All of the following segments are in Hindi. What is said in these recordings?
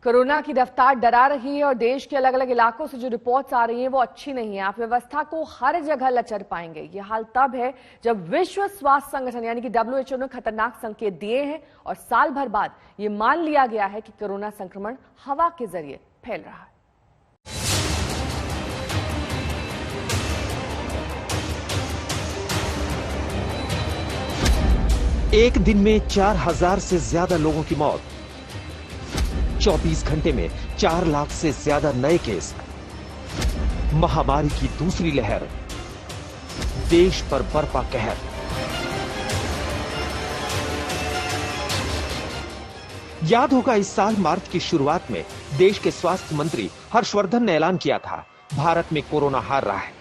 कोरोना की रफ्तार डरा रही है और देश के अलग अलग इलाकों से जो रिपोर्ट्स आ रही हैं वो अच्छी नहीं है। आप व्यवस्था को हर जगह लचर पाएंगे। ये हाल तब है जब विश्व स्वास्थ्य संगठन यानी कि WHO ने खतरनाक संकेत दिए हैं और साल भर बाद ये मान लिया गया है कि कोरोना संक्रमण हवा के जरिए फैल रहा है। एक दिन में 4000 से ज्यादा लोगों की मौत, 24 घंटे में 4 लाख से ज्यादा नए केस, महामारी की दूसरी लहर, देश पर बरपा कहर। याद होगा इस साल मार्च की शुरुआत में देश के स्वास्थ्य मंत्री हर्षवर्धन ने ऐलान किया था, भारत में कोरोना हार रहा है,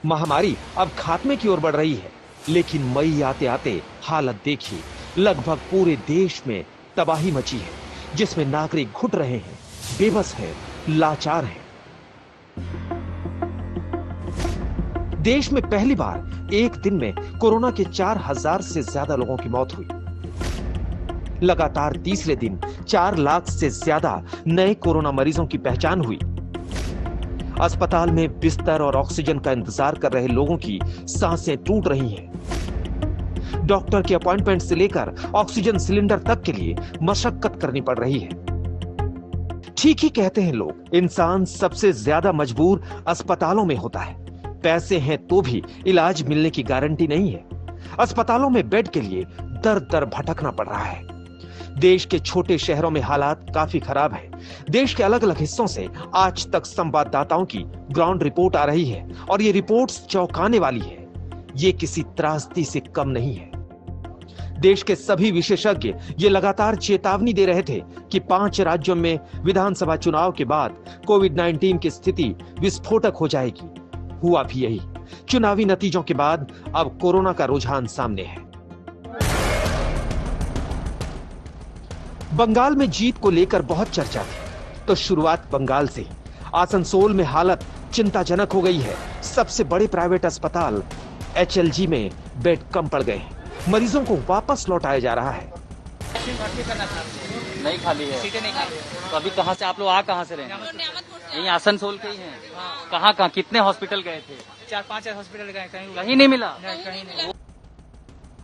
महामारी अब खात्मे की ओर बढ़ रही है। लेकिन मई आते आते हालत देखिए, लगभग पूरे देश में तबाही मची है, जिसमें नागरिक घुट रहे हैं, बेबस हैं, लाचार हैं। देश में पहली बार एक दिन में कोरोना के 4000 से ज्यादा लोगों की मौत हुई। लगातार तीसरे दिन 4 लाख से ज्यादा नए कोरोना मरीजों की पहचान हुई। अस्पताल में बिस्तर और ऑक्सीजन का इंतजार कर रहे लोगों की सांसें टूट रही हैं। डॉक्टर के अपॉइंटमेंट से लेकर ऑक्सीजन सिलेंडर तक के लिए मशक्कत करनी पड़ रही है। ठीक ही कहते हैं लोग, इंसान सबसे ज्यादा मजबूर अस्पतालों में होता है। पैसे हैं तो भी इलाज मिलने की गारंटी नहीं है। अस्पतालों में बेड के लिए दर दर भटकना पड़ रहा है। देश के छोटे शहरों में हालात काफी खराब है। देश के अलग अलग हिस्सों से आज तक संवाददाताओं की ग्राउंड रिपोर्ट आ रही है और ये रिपोर्ट्स चौंकाने वाली है। ये किसी त्रासदी से कम नहीं है। देश के सभी विशेषज्ञ ये लगातार चेतावनी दे रहे थे कि 5 राज्यों में विधानसभा चुनाव के बाद कोविड-19 की स्थिति विस्फोटक हो जाएगी। हुआ भी यही। चुनावी नतीजों के बाद अब कोरोना का रुझान सामने है। बंगाल में जीत को लेकर बहुत चर्चा थी, तो शुरुआत बंगाल से ही। आसनसोल में हालत चिंताजनक हो गई है। सबसे बड़े प्राइवेट अस्पताल HLG में बेड कम पड़ गए। मरीजों को वापस लौटाया जा रहा है। नहीं खाली है, सीटें नहीं खाली है। तो अभी कहाँ से आप लोग कहाँ से रहे हैं? यही आसनसोल के ही हैं। कहाँ कितने हॉस्पिटल गए थे? 4-5 हॉस्पिटल गए, कहीं नहीं मिला। कहीं नहीं।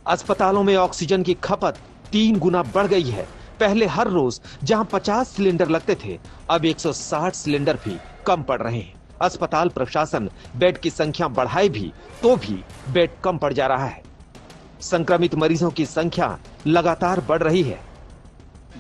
अस्पतालों में ऑक्सीजन की खपत 3 गुना बढ़ गई है। पहले हर रोज जहां 50 सिलेंडर लगते थे, अब 160 सिलेंडर भी कम पड़ रहे हैं। अस्पताल प्रशासन बेड की संख्या बढ़ाए भी तो भी बेड कम पड़ जा रहा है। संक्रमित मरीजों की संख्या लगातार बढ़ रही है।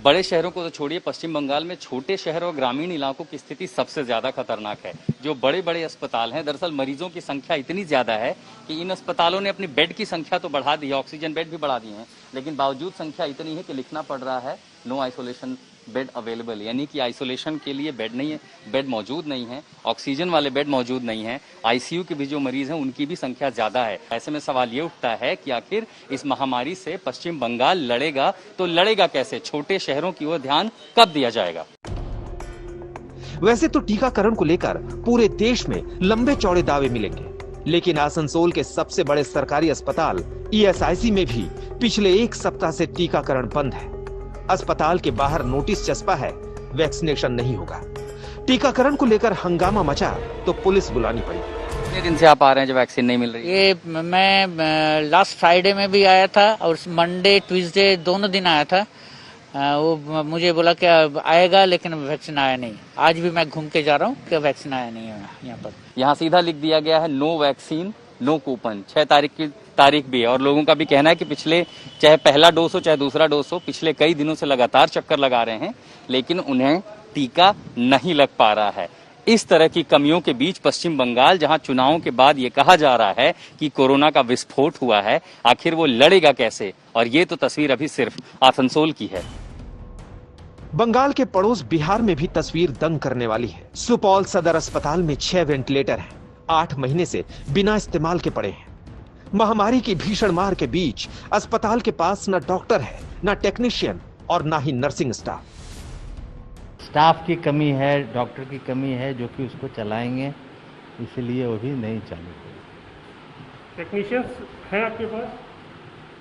बड़े शहरों को तो छोड़िए, पश्चिम बंगाल में छोटे शहर और ग्रामीण इलाकों की स्थिति सबसे ज्यादा खतरनाक है। जो बड़े बड़े अस्पताल हैं, दरअसल मरीजों की संख्या इतनी ज्यादा है कि इन अस्पतालों ने अपनी बेड की संख्या तो बढ़ा दी है, ऑक्सीजन बेड भी बढ़ा दिए हैं, लेकिन बावजूद संख्या इतनी है कि लिखना पड़ रहा है नो आइसोलेशन बेड अवेलेबल, यानी कि आइसोलेशन के लिए बेड नहीं है, बेड मौजूद नहीं है, ऑक्सीजन वाले बेड मौजूद नहीं है। ICU के भी जो मरीज हैं उनकी भी संख्या ज्यादा है। ऐसे में सवाल ये उठता है कि आखिर इस महामारी से पश्चिम बंगाल लड़ेगा तो लड़ेगा कैसे? छोटे शहरों की ओर ध्यान कब दिया जाएगा? वैसे तो टीकाकरण को लेकर पूरे देश में लंबे चौड़े दावे मिलेंगे, लेकिन आसनसोल के सबसे बड़े सरकारी अस्पताल ESIC में भी पिछले 1 सप्ताह से टीकाकरण बंद है। अस्पताल के बाहर नोटिस चस्पा है, वैक्सीनेशन नहीं होगा। टीकाकरण को लेकर हंगामा मचा तो पुलिस बुलानी पड़ी। कितने दिन से आप आ रहे हैं जब वैक्सीन नहीं मिल रही? ये मैं लास्ट फ्राइडे में भी आया था और मंडे ट्यूसडे दोनों दिन आया था। वो मुझे बोला कि आएगा, लेकिन वैक्सीन आया नहीं। आज भी मैं घूम के जा रहा हूँ कि वैक्सीन आया नहीं है यहाँ पर। यहाँ सीधा लिख दिया गया है नो वैक्सीन नो कूपन। 6 तारीख की तारीख भी है और लोगों का भी कहना है कि पिछले चाहे पहला डोज हो चाहे दूसरा डोज हो, पिछले कई दिनों से लगातार चक्कर लगा रहे हैं, लेकिन उन्हें टीका नहीं लग पा रहा है। इस तरह की कमियों के बीच पश्चिम बंगाल, जहां चुनावों के बाद ये कहा जा रहा है कि कोरोना का विस्फोट हुआ है, आखिर वो लड़ेगा कैसे? और ये तो तस्वीर अभी सिर्फ आसनसोल की है। बंगाल के पड़ोस बिहार में भी तस्वीर दंग करने वाली है। सुपौल सदर अस्पताल में 6 वेंटिलेटर हैं, 8 महीने से बिना इस्तेमाल के पड़े हैं। महामारी की भीषण मार के बीच अस्पताल के पास न डॉक्टर है, न टेक्नीशियन और न ही नर्सिंग स्टाफ की कमी है, डॉक्टर की कमी है, जो कि उसको चलाएंगे, इसलिए वो भी नहीं चालू होगा। टेक्नीशियंस हैं आपके पास?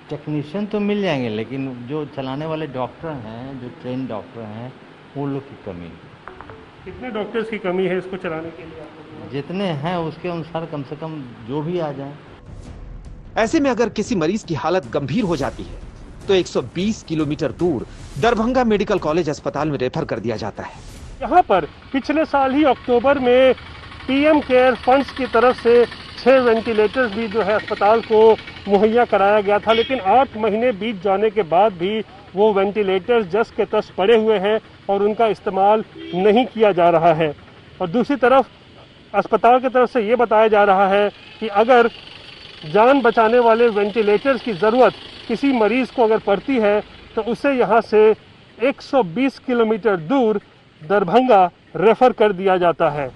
टेक्नीशियन तो मिल जाएंगे, लेकिन जो चलाने वाले डॉक्टर हैं, जो ट्रेन डॉक्टर हैं, वो लोग की कमी है। कितने डॉक्टर्स की कमी है इसको चलाने के लिए आपको? जितने हैं उसके अनुसार कम से कम जो भी आ जाए। ऐसे में अगर किसी मरीज की हालत गंभीर हो जाती है तो 120 किलोमीटर दूर दरभंगा मेडिकल कॉलेज अस्पताल में रेफर कर दिया जाता है। यहाँ पर पिछले साल ही अक्टूबर में पीएम केयर फंड्स की तरफ से 6 वेंटिलेटर्स भी जो है अस्पताल को मुहैया कराया गया था, लेकिन 8 महीने बीत जाने के बाद भी वो वेंटिलेटर्स जस के तस पड़े हुए हैं और उनका इस्तेमाल नहीं किया जा रहा है। और दूसरी तरफ अस्पताल की तरफ से ये बताया जा रहा है कि अगर जान बचाने वाले वेंटिलेटर्स की ज़रूरत किसी मरीज को अगर पड़ती है तो उसे यहाँ से 120 किलोमीटर दूर दरभंगा रेफर कर दिया जाता है।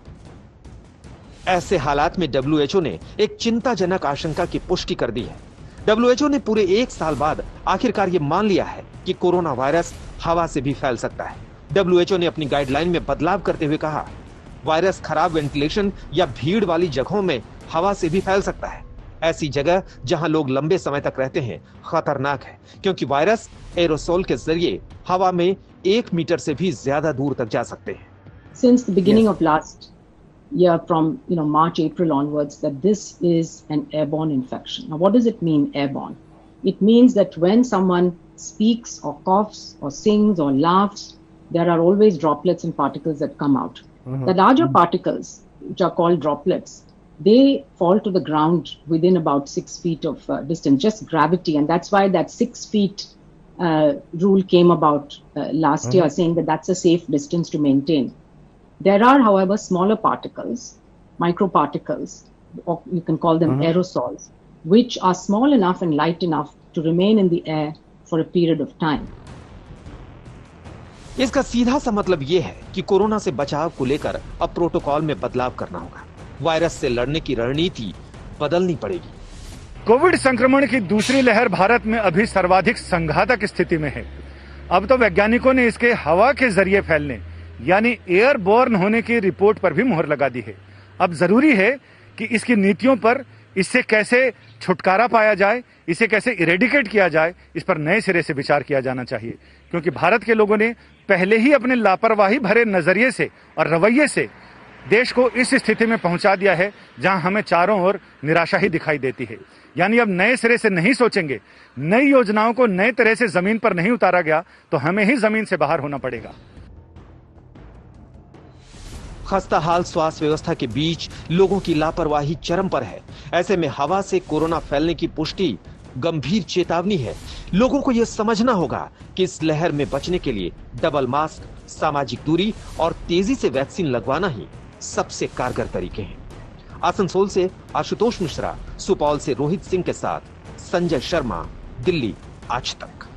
ऐसे हालात में WHO ने एक चिंताजनक आशंका की पुष्टि कर दी है। WHO ने पूरे 1 साल बाद आखिरकार ये मान लिया है कि कोरोना वायरस हवा से भी फैल सकता है। WHO ने अपनी गाइडलाइन में बदलाव करते हुए कहा, वायरस खराब वेंटिलेशन या भीड़ वाली जगहों में हवा से भी फैल सकता है। ऐसी जगह जहां लोग लंबे समय तक रहते हैं खतरनाक है, क्योंकि वायरस एरोसोल के जरिए हवा में 1 मीटर से भी ज्यादा दूर तक जा सकते हैं। Since the beginning of last year, from March, April onwards, that this is an airborne infection. Now, what does it mean, airborne? It means that when someone speaks or coughs or sings or laughs, there are always droplets and particles that come out. The larger particles, which are called droplets, they fall to the ground within about 6 feet of distance, just gravity. And that's why that 6 feet rule came about last year, saying that that's a safe distance to maintain. There are, however, smaller particles, microparticles, or you can call them aerosols, which are small enough and light enough to remain in the air for a period of time. इसका सीधा सा मतलब यह है कि कोरोना से बचाव को लेकर अब प्रोटोकॉल में बदलाव करना होगा। वायरस से लड़ने की रणनीति बदलनी पड़ेगी। कोविड संक्रमण की दूसरी लहर भारत में अभी सर्वाधिक संघातक स्थिति में है। अब तो वैज्ञानिकों ने इसके हवा के जरिए फैलने यानी एयरबोर्न होने की रिपोर्ट पर भी मुहर लगा दी है। अब जरूरी है कि इसकी नीतियों पर, इससे कैसे छुटकारा पाया जाए, इसे कैसे इरेडिकेट किया जाए, इस पर नए सिरे से विचार किया जाना चाहिए, क्योंकि भारत के लोगों ने पहले ही अपने लापरवाही भरे नजरिए से और रवैये से देश को इस स्थिति में पहुंचा दिया है जहां हमें चारों ओर निराशा ही दिखाई देती है। यानी अब नए सिरे से नहीं सोचेंगे, नई योजनाओं को नए तरह से जमीन पर नहीं उतारा गया तो हमें ही जमीन से बाहर होना पड़ेगा। खस्ताहाल स्वास्थ्य व्यवस्था के बीच लोगों की लापरवाही चरम पर है। ऐसे में हवा से कोरोना फैलने की पुष्टि गंभीर चेतावनी है। लोगों को यह समझना होगा कि इस लहर में बचने के लिए डबल मास्क, सामाजिक दूरी और तेजी से वैक्सीन लगवाना ही सबसे कारगर तरीके हैं। आसनसोल से आशुतोष मिश्रा, सुपौल से रोहित सिंह के साथ संजय शर्मा, दिल्ली आज तक।